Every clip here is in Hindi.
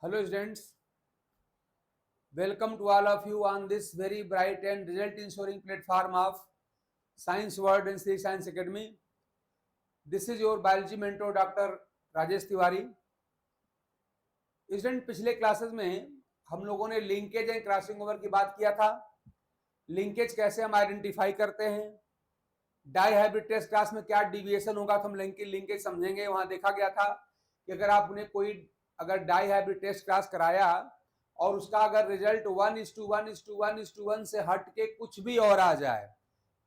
Hello students, welcome to all of you on this very bright and result ensuring platform of Science World and Sri Science Academy. This is your biology mentor Dr. Rajesh Tiwari. Student पिछले क्लासेस में हम लोगों ने लिंकेज एंड क्रॉसिंग ओवर की बात किया था. लिंकेज कैसे हम आइडेंटिफाई करते हैं, डाई हाइब्रिड टेस्ट क्लास में क्या डिविएशन होगा तो हम लिंकेज समझेंगे. वहां देखा गया था कि अगर आपने कोई अगर डाई हाइब्रिड टेस्ट क्लास कराया और उसका अगर रिजल्ट 1:1:1:1 से हट के कुछ भी और आ जाए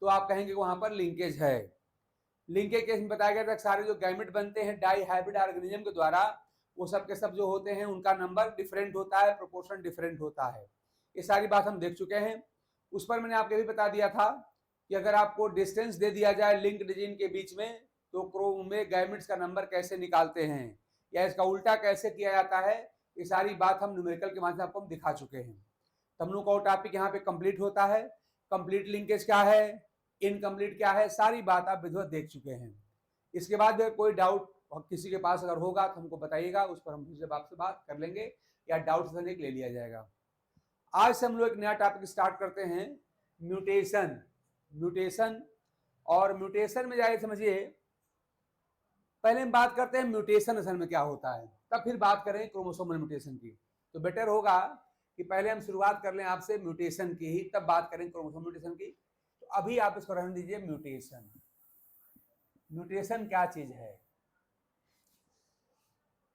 तो आप कहेंगे वहां पर लिंकेज है. लिंकेज केस में बताया गया था सारे जो गैमेट बनते हैं डाई हाइब्रिड ऑर्गेनिज्म के द्वारा वो सब के सब जो होते हैं उनका नंबर डिफरेंट होता है, प्रोपोर्शन डिफरेंट होता है. ये सारी बात हम देख चुके हैं. उस पर मैंने आपको भी बता दिया था कि अगर आपको डिस्टेंस दे दिया जाए लिंक्ड जीन के बीच में तो क्रोम में गैमेट्स का नंबर कैसे निकालते हैं या इसका उल्टा कैसे किया जाता है, ये सारी बात हम न्यूमेरिकल के माध्यम से आपको दिखा चुके हैं. तो हम लोग का टॉपिक यहाँ पे कंप्लीट होता है. कंप्लीट लिंकेज क्या है, इनकम्प्लीट क्या है, सारी बात आप विधिवत देख चुके हैं. इसके बाद कोई डाउट किसी के पास अगर होगा तो हमको बताइएगा, उस पर हम फिर आपसे बात कर लेंगे या डाउट से ले लिया जाएगा. आज से हम लोग एक नया टॉपिक स्टार्ट करते हैं, म्यूटेशन. म्यूटेशन और म्यूटेशन में जाए समझिए, पहले हम बात करते हैं म्यूटेशन असल में क्या होता है, तब फिर बात करें क्रोमोसोमल म्यूटेशन की. तो बेटर होगा कि पहले हम शुरुआत कर लें आपसे म्यूटेशन की ही, तब बात करें क्रोमोसोमल म्यूटेशन की. तो अभी आप इसको रहने दीजिए. म्यूटेशन, म्यूटेशन क्या चीज है.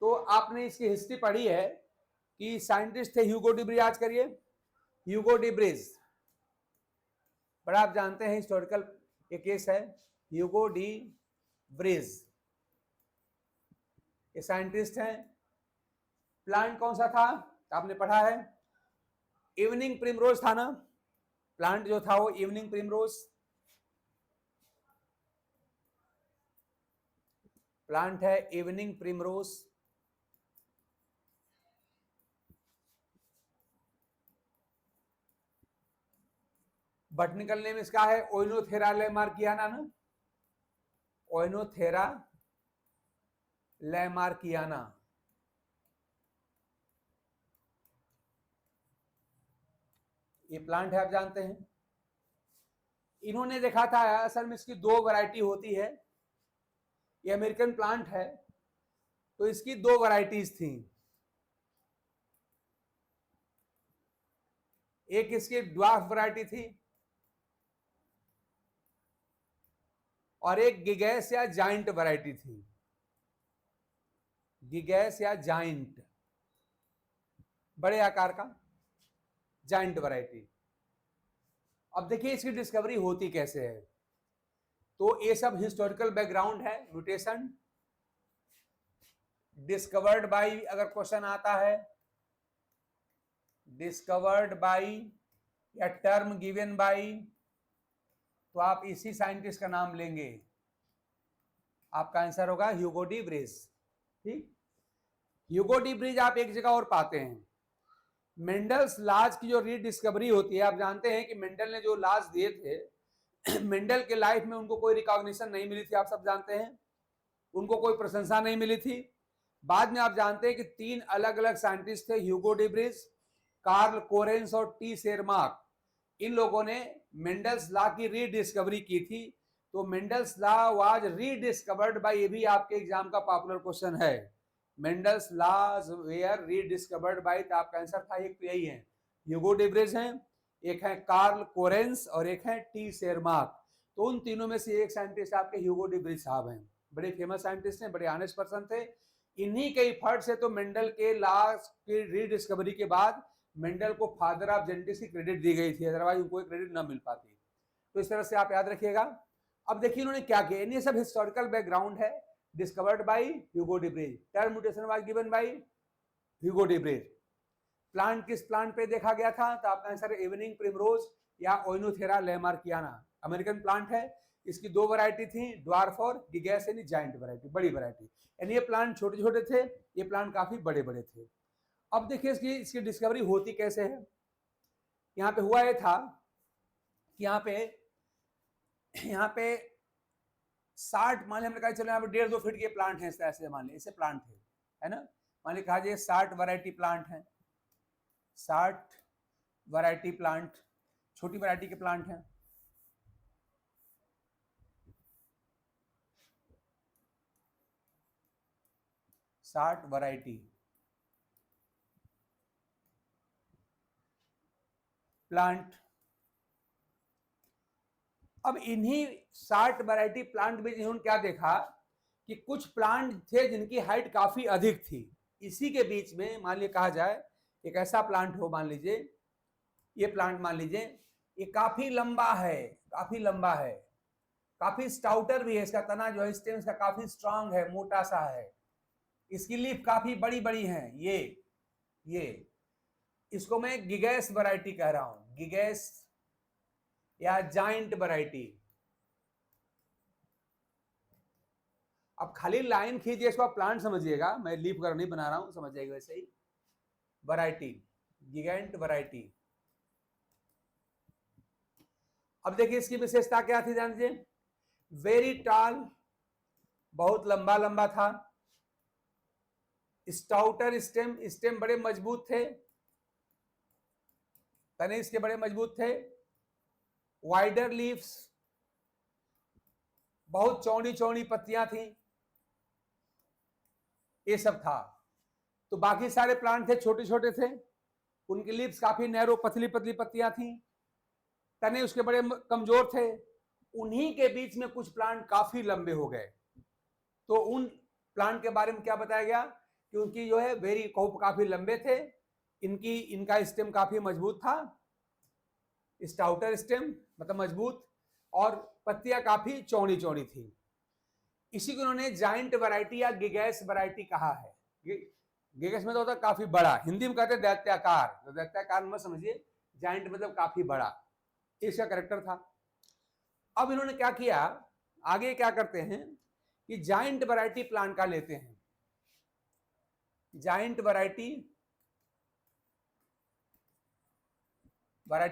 तो आपने इसकी हिस्ट्री पढ़ी है कि साइंटिस्ट थे ह्यूगो डी ब्रिज. आज करिए ह्यूगो डी ब्रिज, बड़ा आप जानते हैं हिस्टोरिकल एक केस है. ह्यूगो डी ब्रिज ये साइंटिस्ट हैं. प्लांट कौन सा था आपने पढ़ा है, इवनिंग प्रिमरोज था ना. प्लांट जो था वो इवनिंग प्रिमरोज. प्लांट है इवनिंग प्रिमरोज. बॉटनिकल नेम इसका है ओइनोथेरा लैमार्कियाना ना. ओइनोथेरा लैमार्कियाना. ये प्लांट है, आप जानते हैं. इन्होंने देखा था असल में इसकी दो वैरायटी होती है. ये अमेरिकन प्लांट है तो इसकी दो वैरायटीज थी. एक इसकी ड्वार्फ वैरायटी थी और एक गिगैस या जाइंट वैरायटी थी. गिगैस या जाइंट, बड़े आकार का जाइंट वैरायटी. अब देखिए इसकी डिस्कवरी होती कैसे है. तो ये सब हिस्टोरिकल बैकग्राउंड है. म्यूटेशन डिस्कवर्ड बाय, अगर क्वेश्चन आता है डिस्कवर्ड बाय या टर्म गिवन बाय तो आप इसी साइंटिस्ट का नाम लेंगे. आपका आंसर होगा ह्यूगो डी ब्रिज. ठीक, ह्यूगो डी ब्रिज आप एक जगह और पाते हैं. मेंडल्स लॉज की जो रीडिस्कवरी होती है, आप जानते हैं कि मेंडल ने जो लॉज दिए थे मेंडल के लाइफ में उनको कोई रिकॉग्निशन नहीं मिली थी. आप सब जानते हैं उनको कोई प्रशंसा नहीं मिली थी. बाद में आप जानते हैं कि तीन अलग अलग साइंटिस्ट थे, Hugo de Vries, Karl Correns और टी शेरमार्क. इन लोगों ने मेंडल्स लॉ की रीडिस्कवरी की थी. तो Mendel's law was rediscovered by, ये भी आपके एग्जाम का पॉपुलर क्वेश्चन है. Mendel's laws were rediscovered by, तो आपका आंसर था एक तो यही है, ह्यूगो डी ब्रिज हैं, एक है कार्ल कोरेंस और एक है टी शेरमार्क. तो उन तीनों में से एक साइंटिस्ट आपके ह्यूगो डी ब्रिज साहब हैं. बड़े फेमस साइंटिस्ट हैं, बड़े ऑनेस्ट पर्सन थे. इन्हीं के इफर्ट से तो मेंडल के लॉज की रीडिस्कवरी के बाद मेंडल को फादर ऑफ जेनेटिक्स की क्रेडिट दी गई थी, अदरवाइज उनको क्रेडिट ना मिल पाती. तो इस तरह से आप याद रखिएगा. अब देखिए इन्होंने क्या किया, ये सब हिस्टोरिकल बैकग्राउंड है. Discovered by Hugo de bridge, term mutation was given by Hugo de bridge. Plant किस प्लांट पे देखा गया था, तो आपका आंसर है इवनिंग प्रिमरोज या ओइनोथेरा लैमार्कियाना. अमेरिकन प्लांट है. इसकी दो वैरायटी थी, ड्वार्फ और गिगैस यानी जाइंट वैरायटी, बड़ी वैरायटी. यानी ये प्लांट छोटे छोटे थे, ये प्लांट काफी बड़े बड़े थे. अब देखिए इसकी डिस्कवरी होती कैसे है. यहाँ पे हुआ ये था कि यहाँ पे 60 मान लिया हमने कहा चलो यहाँ पे 1.5-2 फीट के प्लांट है, इस तरह से मान लिया, इसे प्लांट है ना. मान लीजिए कहा जाए 60 वैरायटी प्लांट हैं, 60 वैरायटी प्लांट, छोटी वैरायटी के प्लांट हैं। साठ वैरायटी प्लांट। अब इन्हीं 60 वैरायटी प्लांट में इन्होंने क्या देखा कि कुछ प्लांट थे जिनकी हाइट काफी अधिक थी। इसी के बीच में मान लीजिए कहा जाए एक ऐसा प्लांट हो, मान लीजिए ये प्लांट, मान लीजिए ये काफी लंबा है, काफी लंबा है, काफी स्टाउटर भी है, इसका तना जो है स्टेम इसका काफी स्ट्रांग है, मोटा सा है, इसकी लीफ काफी बड़ी बड़ी हैं। ये इसको मैं गिगैस वैरायटी कह रहा हूं, गिगैस या जाइंट वैरायटी। अब खाली लाइन खींचिए, इसको आप प्लांट समझिएगा, मैं लीफ कर नहीं बना रहा हूं, समझ जाएगा वैसे ही। Variety, गिगैंट variety. अब देखिए इसकी विशेषता क्या थी, जान लीजिए, वेरी टॉल, बहुत लंबा लंबा था, स्टाउटर स्टेम, स्टेम बड़े मजबूत थे, तने इसके बड़े मजबूत थे, वाइडर लीव्स, बहुत चौड़ी चौड़ी पत्तियां थी, ये सब था। तो बाकी सारे प्लांट थे छोटे छोटे थे, उनकी लीव्स काफी नैरो पतली पतली पत्तियां थी, तने उसके बड़े कमजोर थे। उन्हीं के बीच में कुछ प्लांट काफी लंबे हो गए। तो उन प्लांट के बारे में क्या बताया गया कि उनकी जो है वेरी काफी लंबे थे, इनका स्टेम काफी मजबूत था, स्टाउटर स्टेम मतलब मजबूत, और पत्तियां काफी चौड़ी चौड़ी थी। इसी को उन्होंने जाइंट वैरायटी या गिगैस वैरायटी कहा है। गिगैस मतलब होता है काफी बड़ा, हिंदी में कहते हैं दैत्याकार, तो दैत्याकार मत समझिए, जाइंट मतलब काफी बड़ा, इसका कैरेक्टर था। अब इन्होंने क्या किया, आगे क्या करते हैं कि जाइंट वैरायटी प्लांट का लेते हैं, जाइंट वैरायटी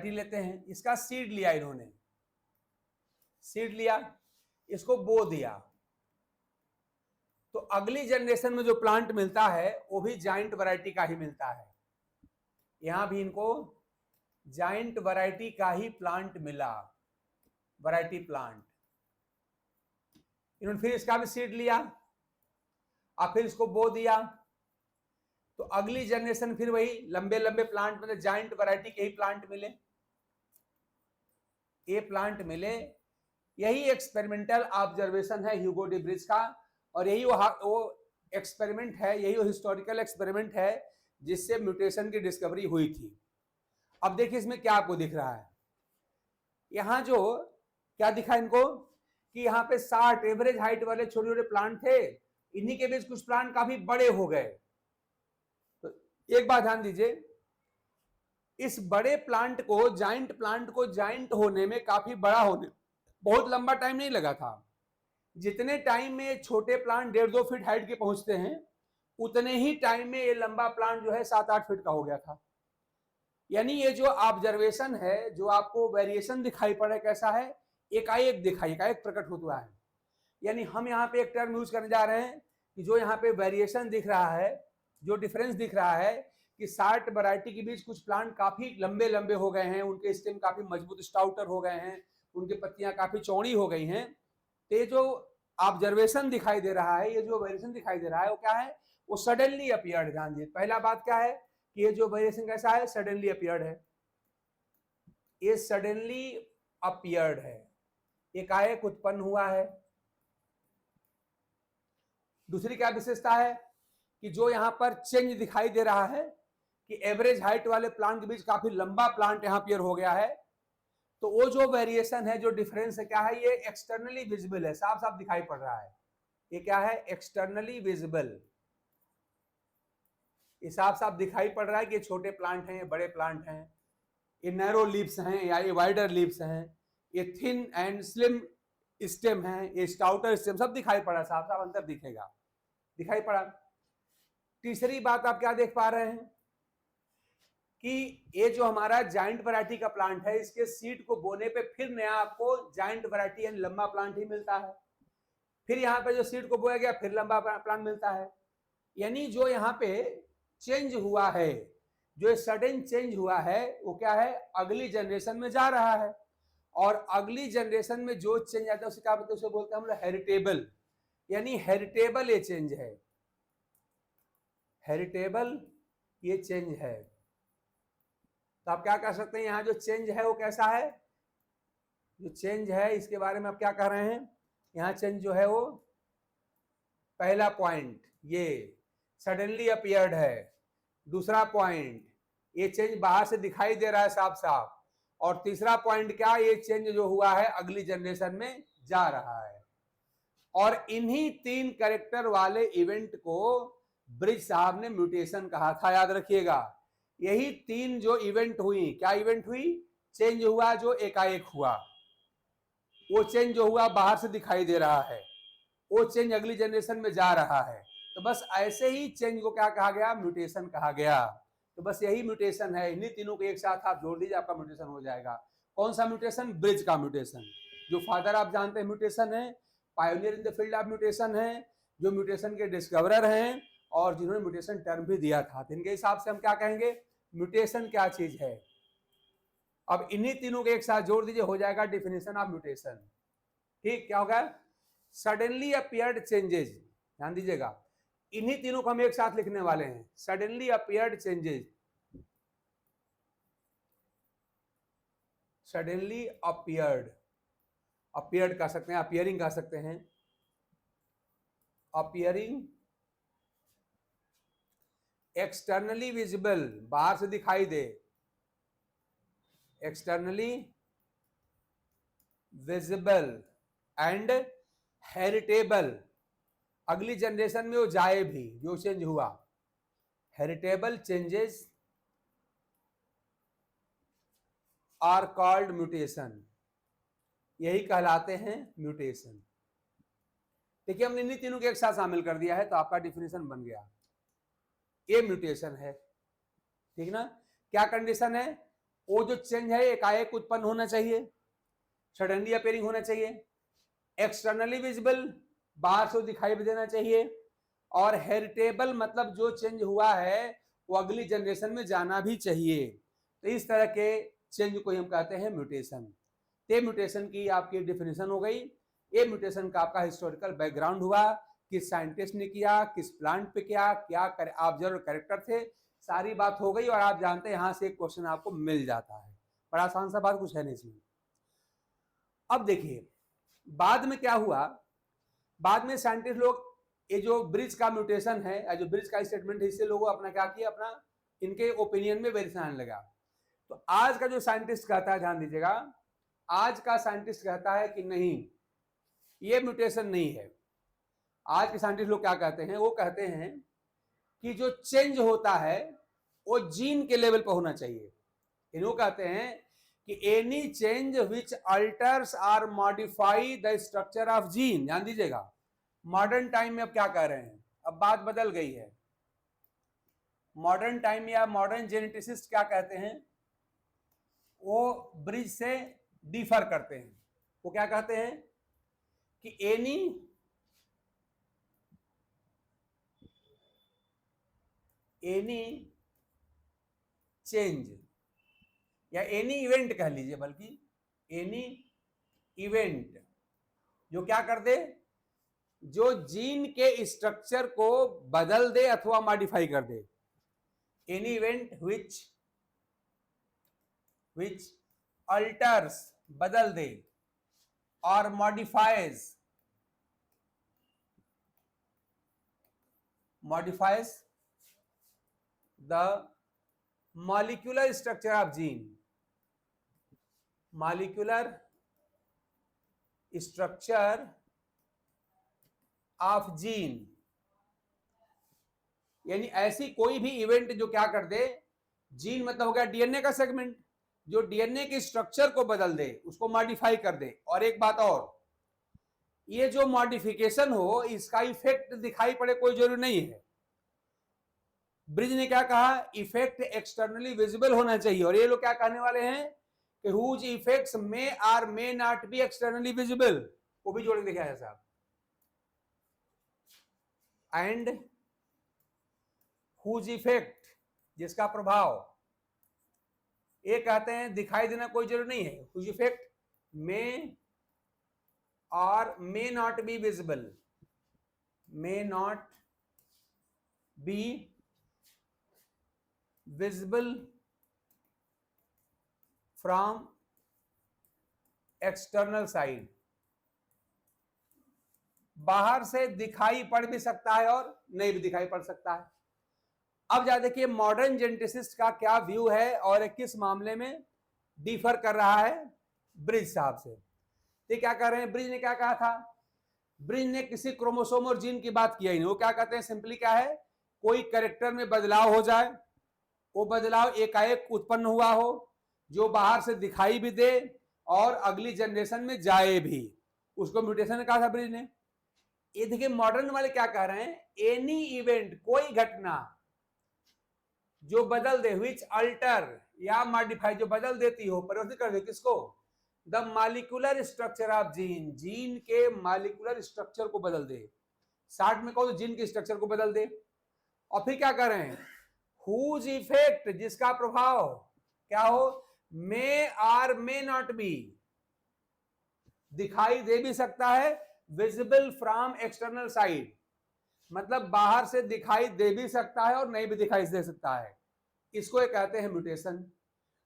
लेते हैं, इसका सीड लिया इन्होंने, सीड लिया, इसको बो दिया, तो अगली जनरेशन में जो प्लांट मिलता है वो भी जाइंट वैरायटी का ही मिलता है। यहां भी इनको जाइंट वैरायटी का ही प्लांट मिला, वैरायटी प्लांट। इन्होंने फिर इसका भी सीड लिया और फिर इसको बो दिया, तो अगली जनरेशन फिर वही लंबे लंबे प्लांट मतलब जाइंट वैरायटी के ही प्लांट मिले, ये प्लांट मिले। यही एक्सपेरिमेंटल ऑब्जर्वेशन है ह्यूगो डी ब्रिज का, और यही वो एक्सपेरिमेंट है, यही वो हिस्टोरिकल एक्सपेरिमेंट है जिससे म्यूटेशन की डिस्कवरी हुई थी। अब देखिए इसमें क्या आपको दिख रहा है, यहां जो क्या दिखा इनको कि यहाँ पे 60 एवरेज हाइट वाले छोटे छोटे प्लांट थे, इन्हीं के बीच कुछ प्लांट काफी बड़े हो गए। तो एक बात ध्यान दीजिए, इस बड़े प्लांट को, जाइंट प्लांट को जाइंट होने में, काफी बड़ा होने बहुत लंबा टाइम नहीं लगा था। जितने टाइम में छोटे प्लांट 1.5-2 फीट हाइट के पहुंचते हैं, उतने ही टाइम में ये लंबा प्लांट जो है 7-8 फीट का हो गया था। यानी ये जो ऑब्जर्वेशन है, जो आपको वेरिएशन दिखाई पड़ा है, कैसा है, एकाएक दिखाई, एकाएक प्रकट होता है। यानी हम यहाँ पे एक टर्म यूज करने जा रहे हैं कि जो यहाँ पे वेरिएशन दिख रहा है, जो डिफरेंस दिख रहा है कि 60 वैरायटी के बीच कुछ प्लांट काफी लंबे लंबे हो गए हैं, उनके स्टेम काफी मजबूत स्टाउटर हो गए हैं, उनकी पत्तियां काफी चौड़ी हो गई हैं। तो ये जो ऑब्जर्वेशन दिखाई दे रहा है, ये जो वेरिएशन दिखाई दे रहा है, वो क्या है, वो सडनली अपीयर्ड। ध्यान दीजिए, पहला बात क्या है कि ये जो वेरिएशन कैसा है, सडनली अपीयर्ड है, ये सडनली अपीयर्ड है, एकाएक उत्पन्न हुआ है। दूसरी क्या विशेषता है कि जो यहां पर चेंज दिखाई दे रहा है कि एवरेज हाइट वाले प्लांट के बीच काफी लंबा प्लांट यहां अपीयर हो गया है, तो वो जो वेरिएशन है, जो डिफरेंस है, क्या है, ये एक्सटर्नली विजिबल है, साफ साफ दिखाई पड़ रहा है। ये क्या है, एक्सटर्नली विजिबल, ये साफ साफ दिखाई पड़ रहा है कि ये छोटे प्लांट हैं, ये बड़े प्लांट हैं, ये नैरो लीव्स हैं या ये वाइडर लीव्स हैं, ये थिन एंड स्लिम स्टेम है, ये स्टाउटर स्टेम, सब दिखाई पड़ा, साफ साफ अंतर दिखेगा, दिखाई पड़ा। तीसरी बात आप क्या देख पा रहे हैं कि ये जो हमारा जाइंट वैरायटी का प्लांट है, इसके सीड को बोने पे फिर नया आपको जाइंट वैरायटी यानी लंबा प्लांट ही मिलता है। फिर यहाँ पे जो सीड को बोया गया फिर लंबा प्लांट मिलता है। यानी जो यहाँ पे चेंज हुआ है, जो सडन चेंज हुआ है वो क्या है, अगली जनरेशन में जा रहा है, और अगली जनरेशन में जो चेंज आता है उसे क्या बोलते हैं, उसे बोलते हैं हम लोग हेरिटेबल, यानी हेरिटेबल ये चेंज है, हेरिटेबल ये चेंज है। तो आप क्या कर सकते हैं, यहाँ जो चेंज है वो कैसा है, जो चेंज है इसके बारे में आप क्या कह रहे हैं, यहाँ चेंज जो है वो पहला पॉइंट ये सडनली अपीयर्ड है, दूसरा पॉइंट ये चेंज बाहर से दिखाई दे रहा है साफ साफ, और तीसरा पॉइंट क्या, ये चेंज जो हुआ है अगली जनरेशन में जा रहा है। और इन्हीं 3 कैरेक्टर वाले इवेंट को ब्रिज साहब ने म्यूटेशन कहा था, याद रखिएगा। यही 3 जो इवेंट हुई, क्या इवेंट हुई, चेंज हुआ जो एकाएक हुआ, वो चेंज जो हुआ बाहर से दिखाई दे रहा है, वो चेंज अगली जनरेशन में जा रहा है। तो बस ऐसे ही चेंज को क्या कहा गया, म्यूटेशन कहा गया। तो बस यही म्यूटेशन है, इन्हीं तीनों को एक साथ आप जोड़ दीजिए, आपका म्यूटेशन हो जाएगा। कौन सा म्यूटेशन, ब्रिज का म्यूटेशन। जो फादर आप जानते हैं म्यूटेशन है, pioneer in the field of mutation है, जो म्यूटेशन के डिस्कवरर हैं और जिन्होंने म्यूटेशन टर्म भी दिया था। तो इनके हिसाब से हम क्या कहेंगे, म्यूटेशन क्या चीज है। अब इन्हीं तीनों को एक साथ जोड़ दीजिए, हो जाएगा डिफिनेशन ऑफ म्यूटेशन। ठीक, क्या होगा, सडनली अपीयर्ड चेंजेस, ध्यान दीजिएगा, इन्हीं तीनों को हम एक साथ लिखने वाले हैं, suddenly appeared changes, suddenly appeared, appeared कह सकते हैं, अपीयरिंग कह सकते हैं, अपीयरिंग, एक्सटर्नली विजिबल, बाहर से दिखाई दे, एक्सटर्नली विजिबल, एंड हेरिटेबल, अगली जनरेशन में वो जाए भी, जो चेंज हुआ, heritable changes are called mutation, यही कहलाते हैं म्यूटेशन। देखिए हमने इन्हीं तीनों को एक साथ शामिल कर दिया है, तो आपका डिफिनेशन बन गया, ये म्यूटेशन है। ठीक ना, क्या कंडीशन है, वो जो चेंज है एकाएक उत्पन्न होना चाहिए, सडनली अपीयरिंग होना चाहिए, एक्सटर्नली विजिबल, बाहर से दिखाई देना चाहिए, और हेरिटेबल मतलब जो चेंज हुआ है वो अगली जनरेशन में जाना भी चाहिए। तो इस तरह के चेंज को हम कहते हैं म्यूटेशन। ये म्यूटेशन की आपकी डिफिनेशन हो गई। ये म्यूटेशन का आपका हिस्टोरिकल बैकग्राउंड हुआ, किस साइंटिस्ट ने किया, किस प्लांट पे किया, क्या ऑब्जर्व कैरेक्टर थे, सारी बात हो गई। और आप जानते हैं यहाँ से एक क्वेश्चन आपको मिल जाता है, बड़ा आसान सा बात, कुछ है नहीं इसमें। अब देखिए बाद में क्या हुआ, बाद में साइंटिस्ट लोग ये जो ब्रिज का म्यूटेशन है, जो ब्रिज का स्टेटमेंट है, इससे लोगों अपना क्या किया, अपना इनके ओपिनियन में वेरिएशन आने लगा। तो आज का जो साइंटिस्ट कहता है, ध्यान दीजिएगा, आज का साइंटिस्ट कहता है कि नहीं ये म्यूटेशन नहीं है। आज के साइंटिस्ट लोग क्या कहते हैं, वो कहते हैं कि जो चेंज होता है वो जीन के लेवल पर होना चाहिए। इन्हों कहते हैं कि any change which alters or modify the structure of gene. ध्यान दीजिएगा, मॉडर्न टाइम में अब क्या कह रहे हैं, अब बात बदल गई है। मॉडर्न टाइम या मॉडर्न जेनेटिसिस्ट क्या कहते हैं, वो ब्रिज से डिफर करते हैं। वो क्या कहते हैं कि एनी चेंज या एनी इवेंट कह लीजिए, बल्कि एनी इवेंट जो क्या कर दे, जो जीन के स्ट्रक्चर को बदल दे अथवा मॉडिफाई कर दे। एनी इवेंट विच अल्टर्स, बदल दे, और modifies the molecular structure of gene, molecular structure of gene, यानी ऐसी कोई भी इवेंट जो क्या कर दे, जीन मतलब हो गया डीएनए का सेगमेंट, जो डीएनए के स्ट्रक्चर को बदल दे, उसको मॉडिफाई कर दे। और एक बात और, ये जो मॉडिफिकेशन हो इसका इफेक्ट दिखाई पड़े कोई जरूरी नहीं है। ब्रिज ने क्या कहा, इफेक्ट एक्सटर्नली विजिबल होना चाहिए। और ये लोग क्या कहने वाले हैं कि whose effects may or may not be externally visible, वो भी जोड़ के दिखाया साहब। एंड हुज इफेक्ट, जिसका प्रभाव, ये कहते हैं दिखाई देना कोई जरूरी नहीं है, हुज इफेक्ट मे और मे not be visible, may not be visible from external side, बाहर से दिखाई पड़ भी सकता है और नहीं भी दिखाई पड़ सकता है। अब जा देखिए मॉडर्न जेनेटिसिस्ट का क्या व्यू है और किस मामले में डिफर कर रहा है ब्रिज साहब से। ये क्या कर रहे हैं, ब्रिज ने क्या कहा था, ब्रिज ने किसी क्रोमोसोम और जीन की बात किया ही नहीं। वो क्या कहते हैं, सिंपली क्या है, कोई कैरेक्टर में बदलाव हो जाए, वो बदलाव एकाएक उत्पन्न हुआ हो, जो बाहर से दिखाई भी दे और अगली जनरेशन में जाए भी, उसको म्यूटेशन कहा था ब्रिज ने। ये देखिए मॉडर्न वाले क्या कह रहे हैं, एनी इवेंट, कोई घटना जो बदल दे, विच अल्टर या मॉडिफाई, जो बदल देती हो, परिवर्तित कर दे किसको, the molecular structure of gene, gene के मॉलिक्यूलर स्ट्रक्चर को बदल दे। शॉर्ट में कहो तो जीन के स्ट्रक्चर को बदल दे। और फिर क्या कर रहे हैं, हुज इफेक्ट, जिसका प्रभाव क्या हो, मे और मे नॉट बी, दिखाई दे भी सकता है, विजिबल फ्रॉम एक्सटर्नल साइड, मतलब बाहर से दिखाई दे भी सकता है और नहीं भी दिखाई दे सकता है, इसको कहते हैं म्यूटेशन।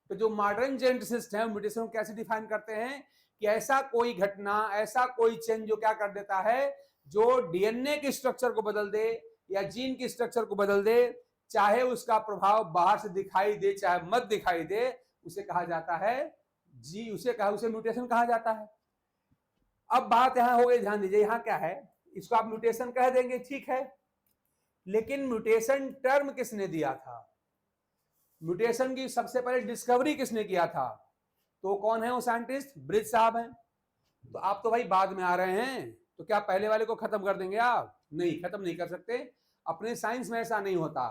तो जो मॉडर्न जेनेटिसिस्ट हैं म्यूटेशन को कैसे डिफाइन करते हैं कि ऐसा कोई घटना, ऐसा कोई चेंज जो क्या कर देता है, जो डीएनए के स्ट्रक्चर को बदल दे या जीन की स्ट्रक्चर को बदल दे, चाहे उसका प्रभाव बाहर से दिखाई दे चाहे मत दिखाई दे, उसे कहा जाता है उसे म्यूटेशन कहा जाता है। अब बात यहां हो गई, ध्यान दीजिए, यहां क्या है, इसको आप म्यूटेशन कह देंगे, ठीक है, लेकिन म्यूटेशन टर्म किसने दिया था, म्यूटेशन की सबसे पहले डिस्कवरी किसने किया था, तो कौन है वो साइंटिस्ट, ब्रिज साहब हैं। तो आप तो भाई बाद में आ रहे हैं, तो क्या पहले वाले को खत्म कर देंगे आप, नहीं, खत्म नहीं कर सकते, अपने साइंस में ऐसा नहीं होता।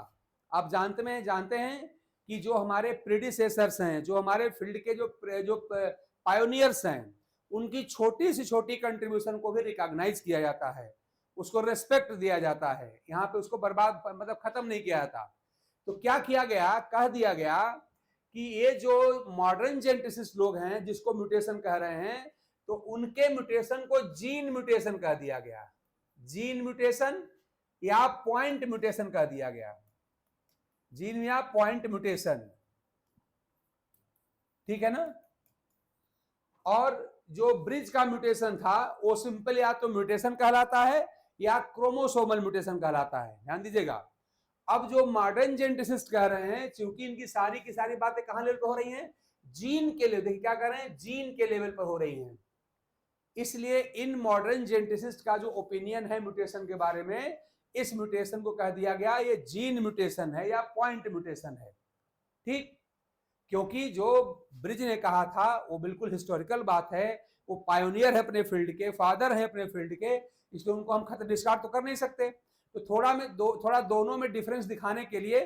आप जानते हैं कि जो हमारे प्रीडिसेसर्स हैं, जो हमारे फील्ड के जो पायोनियर्स हैं, उनकी छोटी से छोटी कंट्रीब्यूशन को भी रिकॉग्नाइज किया जाता है, उसको रेस्पेक्ट दिया जाता है, यहाँ पे उसको बर्बाद मतलब खत्म नहीं किया जाता। तो क्या किया गया, कह दिया गया कि ये जो मॉडर्न जेनेटिसिस्ट लोग हैं जिसको म्यूटेशन कह रहे हैं, तो उनके म्यूटेशन को जीन म्यूटेशन कह दिया गया, जीन म्यूटेशन या पॉइंट म्यूटेशन कह दिया गया, जीन या पॉइंट म्यूटेशन, ठीक है ना। और जो ब्रिज का म्यूटेशन था वो सिंपल या तो म्यूटेशन कहलाता है या क्रोमोसोमल म्यूटेशन कहलाता है, ध्यान दीजिएगा। अब जो मॉडर्न जेनेटिसिस्ट कह रहे हैं, क्योंकि इनकी सारी की सारी बातें कहां लेवल पर हो रही हैं, जीन के लेवल, देखिए क्या कर रहे हैं, जीन के लेवल पर हो रही हैं, इसलिए इन मॉडर्न जेनेटिसिस्ट का जो ओपिनियन है म्यूटेशन के बारे में, इस म्यूटेशन को कह दिया गया ये जीन म्यूटेशन है या पॉइंट म्यूटेशन है, ठीक। क्योंकि जो ब्रिज ने कहा था वो बिल्कुल हिस्टोरिकल बात है, वो पायोनियर है अपने फील्ड के, फादर है अपने फील्ड के, इसलिए उनको हम खत्म डिस्कार्ड तो कर नहीं सकते। तो थोड़ा दोनों में डिफरेंस दिखाने के लिए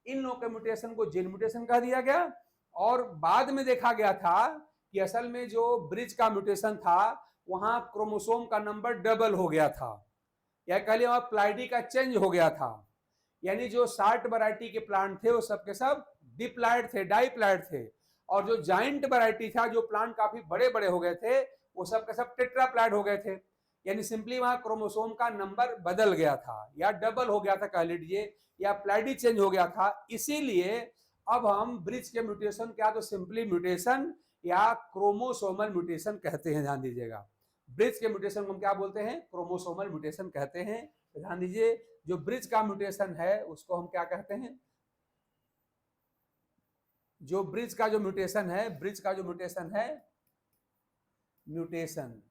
इन लोगों के म्यूटेशन को जीन म्यूटेशन कह दिया गया। और बाद में देखा गया था कि असल में जो ब्रिज का म्यूटेशन था वहां क्रोमोसोम का नंबर डबल हो गया था, या कह लिया प्लाइडी का चेंज हो गया था, यानी जो 60 वैरायटी के प्लांट थे वो सब के सब डिप्लाइड थे, डाइप्लाइड थे, और जो जाइंट वैरायटी था, जो प्लांट काफी बड़े बड़े हो गए थे, वो सब के सब टेट्राप्लाइड हो गए थे, यानी सिंपली वहां क्रोमोसोम का नंबर बदल गया था या डबल हो गया था कह लीजिए, या प्लाइडी चेंज हो गया था। इसीलिए अब हम ब्रिज के म्यूटेशन क्या तो सिंपली म्यूटेशन या क्रोमोसोमल म्यूटेशन कहते हैं, ध्यान दीजिएगा। ब्रिज के म्यूटेशन को हम क्या बोलते हैं, क्रोमोसोमल म्यूटेशन कहते हैं। ध्यान दीजिए, जो ब्रिज का म्यूटेशन है उसको हम क्या कहते हैं, जो ब्रिज का जो म्यूटेशन है, ब्रिज का जो म्यूटेशन है, म्यूटेशन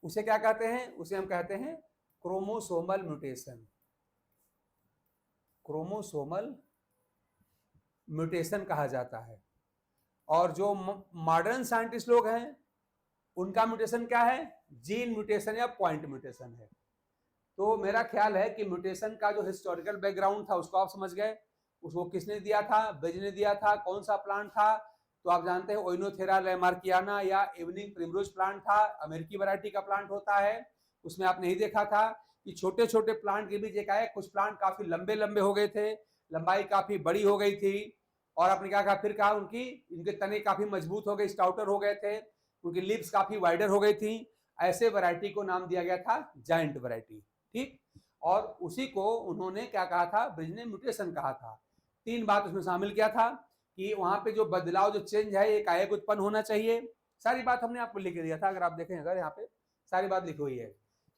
उसे क्या कहते हैं, उसे हम कहते हैं क्रोमोसोमल म्यूटेशन, क्रोमोसोमल म्यूटेशन कहा जाता है। और जो मॉडर्न साइंटिस्ट लोग हैं उनका म्यूटेशन क्या है, जीन म्यूटेशन या पॉइंट म्यूटेशन है। तो मेरा ख्याल है कि म्यूटेशन का जो हिस्टोरिकल बैकग्राउंड था उसको आप समझ गए, उसको किसने दिया था, ब्रिज ने दिया था, कौन सा प्लांट था, तो आप जानते हैं ओइनोथेरा लैमार्कियाना या इवनिंग प्रिमरोज प्लांट था, अमेरिकी वैरायटी का प्लांट होता है, उसमें आपने ही देखा था कि छोटे छोटे प्लांट के बीच एकाएक कुछ प्लांट काफी लंबे लंबे हो गए थे, लंबाई काफी बड़ी हो गई थी, और आपने क्या कहा, फिर कहा इनके तने काफी मजबूत हो गए, स्टाउटर हो गए थे, उनकी लिप्स काफी वाइडर हो गई थी। ऐसे वैरायटी को नाम दिया गया था जायंट वैरायटी। ठीक, और उसी को उन्होंने क्या कहा था, ब्रिज ने म्यूटेशन कहा था। 3 बात उसमें शामिल किया था कि वहां पे जो बदलाव, जो चेंज है, एकाएक उत्पन्न होना चाहिए। सारी बात हमने आपको लिख दिया था, अगर आप देखें, अगर यहाँ पे सारी बात लिखी हुई है।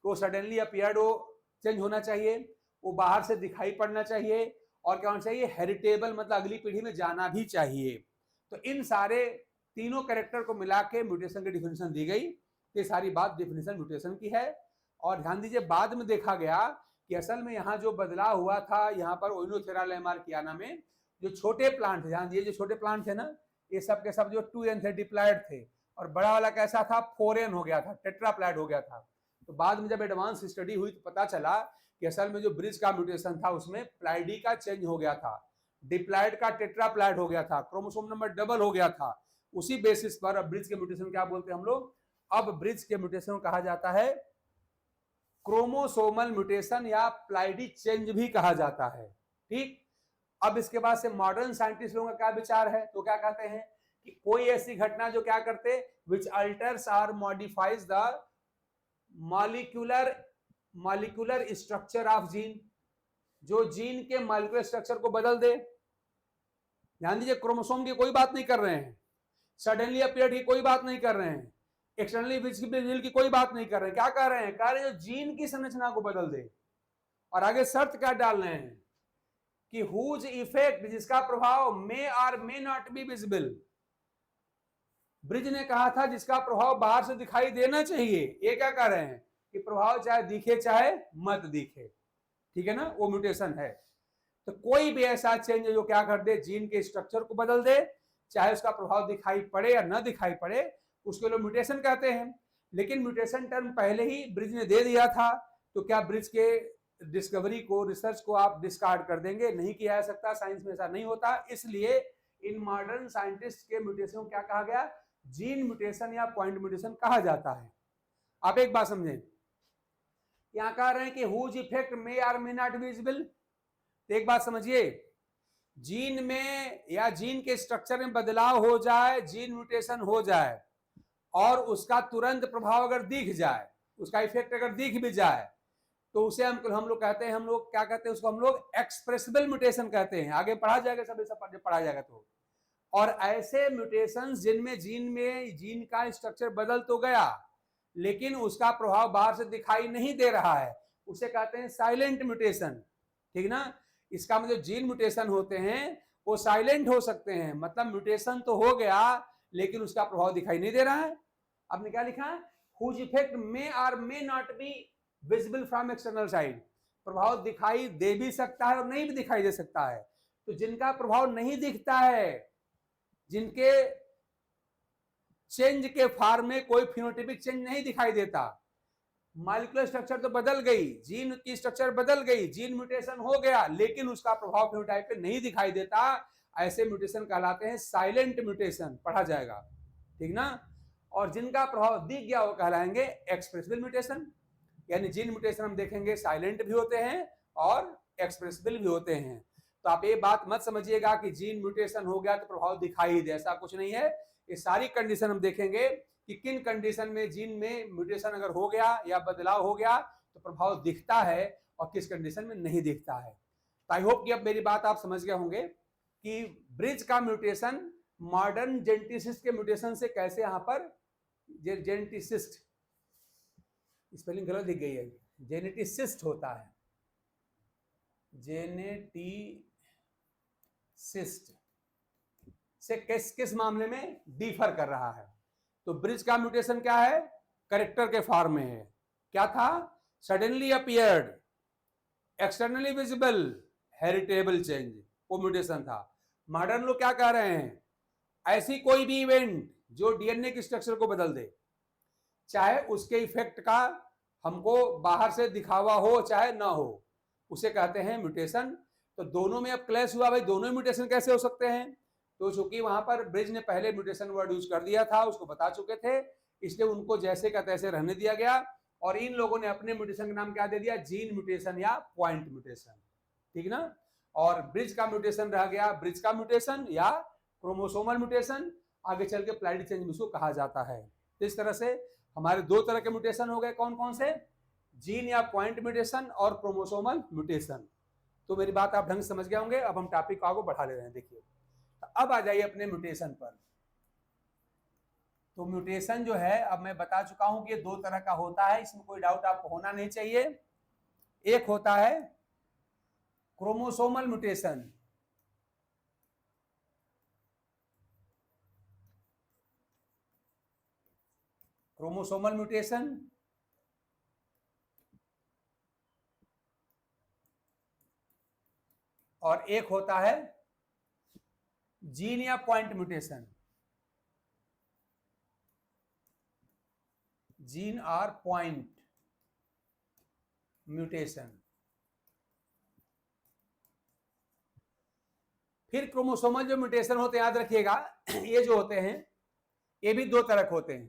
तो सडनली अपीयर्ड, वो चेंज होना चाहिए, वो बाहर से दिखाई पड़ना चाहिए, और क्या होना चाहिए, हेरिटेबल, मतलब अगली पीढ़ी में जाना भी चाहिए। तो इन सारे तीनों कैरेक्टर को मिला के म्यूटेशन की डिफिनेशन दी गई। ये सारी बात डिफिनेशन म्यूटेशन की है। और ध्यान दीजिए, बाद में देखा गया कि असल में यहाँ जो बदलाव हुआ था, यहाँ पर ओइनोथेरा लैमार्कियाना में जो छोटे प्लांट थे, ध्यान दीजिए, जो छोटे प्लांट थे ना, ये सब के सब जो 2n थे, डिप्लॉयड थे, और बड़ा वाला कैसा था, 4n हो गया था, टेट्राप्लॉयड हो गया था। तो बाद में जब एडवांस स्टडी हुई तो पता चला कि असल में जो ब्रिज का म्यूटेशन था उसमें प्लाइडी का चेंज हो गया था, डिप्लॉयड का टेट्राप्लॉयड हो गया था, क्रोमोसोम नंबर डबल हो गया था। उसी बेसिस पर अब ब्रिज के म्यूटेशन क्या बोलते हैं हम लोग, अब ब्रिज के म्यूटेशन कहा जाता है क्रोमोसोमल म्यूटेशन या प्लाइडी चेंज भी कहा जाता है। ठीक, अब इसके बाद से मॉडर्न साइंटिस्ट लोगों का क्या विचार है, तो क्या कहते हैं कि कोई ऐसी घटना जो क्या करते, विच अल्टर्स और modifies the molecular structure of gene, जो जीन के मॉलिक्यूलर स्ट्रक्चर को बदल दे। ध्यान दीजिए, क्रोमोसोम की कोई बात नहीं कर रहे हैं, सडनली अपीयर्ड की कोई बात नहीं कर रहे हैं, एक्सटर्नली विजिबल की कोई बात नहीं कर रहे हैं। क्या कर रहे हैं, कह रहे हैं जो जीन की संरचना को बदल दे। और आगे शर्त क्या डाल रहे हैं कि हुज इफेक्ट, जिसका प्रभाव मे और मे नॉट बी विजिबल। ब्रिज ने कहा था जिसका प्रभाव बाहर से दिखाई देना चाहिए, ये क्या कर रहे हैं कि प्रभाव चाहे दिखे चाहे मत दिखे। ठीक है ना, वो म्यूटेशन है। तो कोई भी ऐसा चेंज जो क्या कर दे, जीन के स्ट्रक्चर को बदल दे, चाहे उसका प्रभाव दिखाई पड़े या न दिखाई पड़े, उसको लोग म्यूटेशन कहते हैं। लेकिन म्यूटेशन टर्म पहले ही ब्रिज ने दे दिया था, तो क्या ब्रिज के डिस्कवरी को, रिसर्च को आप डिस्कार्ड कर देंगे? नहीं किया जा सकता, साइंस में ऐसा नहीं होता। इसलिए इन मॉडर्न साइंटिस्ट के म्यूटेशन को क्या कहा गया, जीन म्यूटेशन या पॉइंट म्यूटेशन कहा जाता है। आप एक बात समझें, यहां कह रहे हैं कि हुज इफेक्ट मे और मे नॉट विजिबल। तो एक बात समझिए, जीन में या जीन के स्ट्रक्चर में बदलाव हो जाए, जीन म्यूटेशन हो जाए, और उसका तुरंत प्रभाव अगर दिख जाए, उसका इफेक्ट अगर दिख भी जाए, तो उसे हम लोग कहते हैं, हम लोग क्या कहते हैं उसको, हम लोग एक्सप्रेसिबल म्यूटेशन कहते हैं। आगे पढ़ा जाएगा, सब पढ़ा जाएगा। तो और ऐसे म्यूटेशंस जिनमें जीन का स्ट्रक्चर बदल तो गया, लेकिन उसका प्रभाव बाहर से दिखाई नहीं दे रहा है, उसे कहते हैं साइलेंट म्यूटेशन। ठीक ना, इसका मतलब जीन म्यूटेशन होते हैं वो साइलेंट हो सकते हैं, मतलब म्यूटेशन तो हो गया लेकिन उसका प्रभाव दिखाई नहीं दे रहा है। आपने क्या लिखा है, हुज इफेक्ट मे और मे not be visible from external side, प्रभाव दिखाई दे भी सकता है और नहीं भी दिखाई दे सकता है। तो जिनका प्रभाव नहीं दिखता है, जिनके चेंज के फॉर्म में कोई फिनोटाइपिक चेंज नहीं दिखाई देता, मॉलिक्यूलर स्ट्रक्चर तो बदल गई, जीन की स्ट्रक्चर बदल गई, जीन म्यूटेशन हो गया, लेकिन उसका प्रभाव फिनोटाइप पे नहीं दिखाई देता, ऐसे म्यूटेशन कहलाते हैं साइलेंट म्यूटेशन, पढ़ा जाएगा। ठीक ना, और जिनका प्रभाव दिख गया वो कहलाएंगे एक्सप्रेसिबल म्यूटेशन। यानी जीन म्यूटेशन हम देखेंगे साइलेंट भी होते हैं और एक्सप्रेसिबल भी होते हैं। तो आप ये बात मत समझिएगा कि जीन म्यूटेशन हो गया तो प्रभाव दिखाई दे, ऐसा कुछ नहीं है। ये सारी कंडीशन हम देखेंगे कि किन कंडीशन में जीन में म्यूटेशन अगर हो गया या बदलाव हो गया तो प्रभाव दिखता है और किस कंडीशन में नहीं दिखता है। तो आई होप कि अब मेरी बात आप समझ गए होंगे कि ब्रिज का म्यूटेशन मॉडर्न जेनेटिसिस्ट के म्यूटेशन से कैसे, यहाँ पर जेनेटिसिस्ट स्पेलिंग गलत लिख गई है, जेनेटिसिस्ट होता है, जेनेटिसिस्ट से किस मामले में डिफर कर रहा है। तो ब्रिज का म्यूटेशन क्या है, कैरेक्टर के फॉर्म में है। क्या था, suddenly appeared, externally visible, heritable change, वो म्यूटेशन था। मॉडर्न लोग क्या कह रहे हैं, ऐसी कोई भी इवेंट जो डीएनए की स्ट्रक्चर को बदल दे, चाहे उसके इफेक्ट का हमको बाहर से दिखावा हो चाहे ना हो, उसे कहते हैं म्यूटेशन। तो दोनों में अब क्लैश हुआ, भाई दोनों म्यूटेशन कैसे हो सकते हैं। तो चूंकि वहां पर ब्रिज ने पहले म्यूटेशन वर्ड यूज कर दिया था, उसको बता चुके थे, इसलिए उनको जैसे का तैसे रहने दिया गया और इन लोगों ने अपने म्यूटेशन का नाम क्या दे दिया, जीन म्यूटेशन या पॉइंट म्यूटेशन, ठीक ना। और ब्रिज का म्यूटेशन रह गया ब्रिज का म्यूटेशन या क्रोमोसोमल म्यूटेशन, आगे चल के प्लाइडी चेंज इसको कहा जाता है। तो इस तरह से हमारे दो तरह के म्यूटेशन हो गए, कौन कौन से, जीन या पॉइंट म्यूटेशन और क्रोमोसोमल म्यूटेशन। तो मेरी बात आप ढंग से समझ गए होंगे। अब हम टॉपिक को आगे बढ़ा ले रहे हैं। देखिए अब आ जाइए अपने म्यूटेशन पर। तो म्यूटेशन जो है अब मैं बता चुका हूं कि ये दो तरह का होता है, इसमें कोई डाउट आपको होना नहीं चाहिए। एक होता है क्रोमोसोमल म्यूटेशन, क्रोमोसोमल म्यूटेशन और एक होता है जीन या पॉइंट म्यूटेशन, जीन और पॉइंट म्यूटेशन। फिर क्रोमोसोमल जो म्यूटेशन होते हैं याद रखिएगा ये जो होते हैं ये भी दो तरह के होते हैं।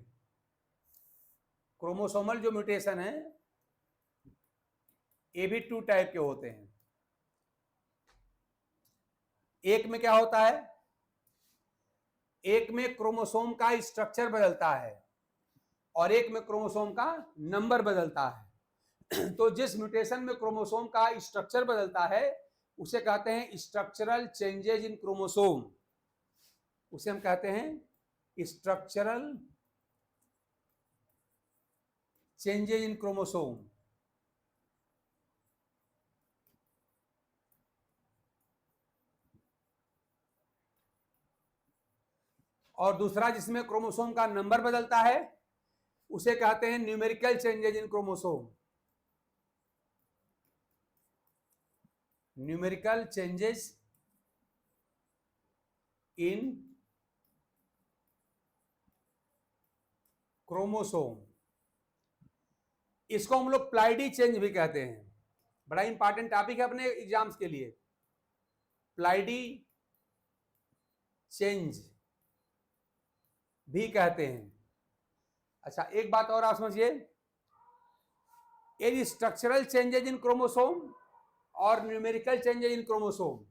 क्रोमोसोमल जो म्यूटेशन है ये भी 2 टाइप के होते हैं। एक में क्या होता है, एक में क्रोमोसोम का स्ट्रक्चर बदलता है और एक में क्रोमोसोम का नंबर बदलता है। तो जिस म्यूटेशन में क्रोमोसोम का स्ट्रक्चर बदलता है उसे कहते हैं स्ट्रक्चरल चेंजेज इन क्रोमोसोम, उसे हम कहते हैं स्ट्रक्चरल चेंजेज इन क्रोमोसोम। और दूसरा जिसमें क्रोमोसोम का नंबर बदलता है उसे कहते हैं numerical changes in chromosome, numerical changes in chromosome. इसको हम लोग प्लाइडी चेंज भी कहते हैं, बड़ा इंपॉर्टेंट टॉपिक है अपने एग्जाम्स के लिए, प्लाइडी चेंज भी कहते हैं। अच्छा एक बात और आप समझिए, ये स्ट्रक्चरल चेंजेज इन क्रोमोसोम और न्यूमेरिकल चेंजेज इन क्रोमोसोम,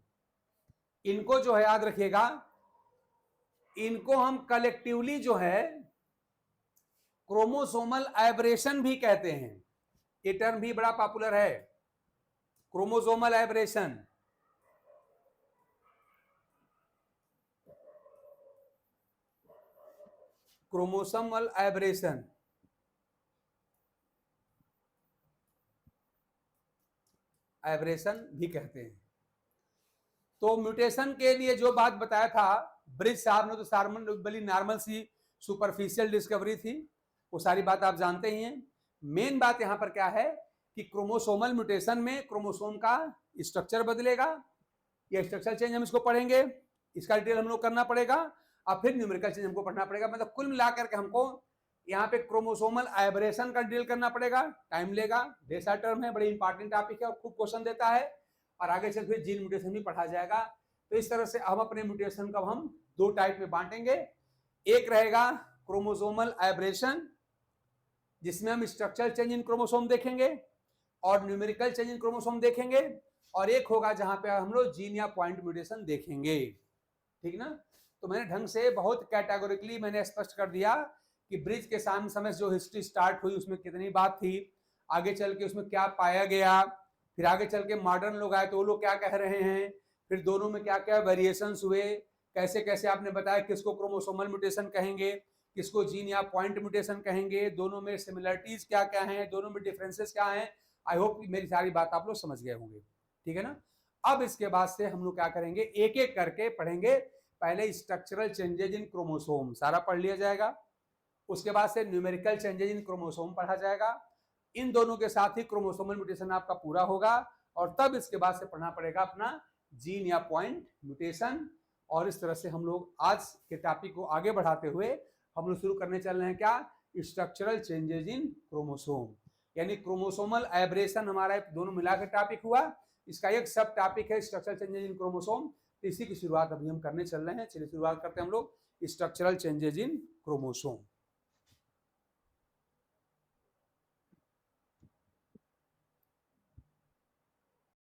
इनको जो है याद रखिएगा, इनको हम कलेक्टिवली जो है क्रोमोसोमल एब्रेशन भी कहते हैं। ये टर्म भी बड़ा पॉपुलर है, chromosomal aberration. Chromosomal aberration, aberration भी कहते हैं। तो म्यूटेशन के लिए जो बात बताया था ब्रिज साहब ने, तो सार्मन बड़ी नॉर्मल सी सुपरफिशियल डिस्कवरी थी, वो सारी बात आप जानते ही हैं। मेन बात यहां पर क्या है कि क्रोमोसोमल म्यूटेशन में क्रोमोसोम का स्ट्रक्चर बदलेगा, ये स्ट्रक्चर चेंज हम इसको पढ़ेंगे, इसका डिटेल हम लोग करना पड़ेगा, और फिर न्यूमेरिकल चेंज हमको पढ़ना पड़ेगा। मतलब कुल मिलाकर के हमको यहाँ पे क्रोमोसोमल एब्रेशन का डिटेल करना पड़ेगा, टाइम लेगा, ढेर सारा टर्म है, बड़ी इंपॉर्टेंट टॉपिक है और खूब क्वेश्चन देता है, और आगे चल फिर जीन म्यूटेशन भी पढ़ा जाएगा। तो इस तरह से हम अपने म्यूटेशन को हम दो टाइप में बांटेंगे। एक रहेगा क्रोमोसोमल एब्रेशन जिसमें हम स्ट्रक्चरल चेंज इन क्रोमोसोम देखेंगे और न्यूमेरिकल चेंज इन क्रोमोसोम देखेंगे, और एक होगा जहां पे हम लोग जीन या पॉइंट म्यूटेशन देखेंगे, ठीक ना। तो मैंने ढंग से बहुत कैटेगोरिकली मैंने स्पष्ट कर दिया कि ब्रिज के समय जो हिस्ट्री स्टार्ट हुई उसमें कितनी बात थी, आगे चल के उसमें क्या पाया गया, फिर आगे चल के मॉडर्न लोग आए तो वो लोग क्या कह रहे हैं, फिर दोनों में क्या क्या वेरिएशंस हुए, कैसे कैसे आपने बताया किसको क्रोमोसोमल म्यूटेशन कहेंगे, किसको जीन या पॉइंट म्यूटेशन कहेंगे, दोनों में सिमिलरिटीज क्या क्या हैं, दोनों में डिफरेंसेस क्या हैं। आई होप मेरी सारी बात आप लोग समझ गए होंगे, ठीक है ना। अब इसके बाद से हम लोग क्या करेंगे, एक एक करके पढ़ेंगे। पहले स्ट्रक्चरल चेंजेज इन क्रोमोसोम सारा पढ़ लिया जाएगा, उसके बाद से न्यूमेरिकल चेंजेज इन क्रोमोसोम पढ़ा जाएगा, इन दोनों के साथ ही क्रोमोसोमल म्यूटेशन आपका पूरा होगा, और तब इसके बाद से पढ़ना पड़ेगा अपना जीन या पॉइंट म्यूटेशन। और इस तरह से हम लोग आज के टॉपिक को आगे बढ़ाते हुए हम लोग शुरू करने चल रहे हैं क्या, स्ट्रक्चरल चेंजेज इन क्रोमोसोम, यानी क्रोमोसोमल एब्रेशन हमारा दोनों मिला के टॉपिक हुआ, इसका एक सब टॉपिक है स्ट्रक्चरल चेंजेज इन क्रोमोसोम। इसी की शुरुआत अभी हम करने चल रहे हैं। चलिए शुरुआत करते हैं हम लोग स्ट्रक्चरल चेंजेज इन क्रोमोसोम।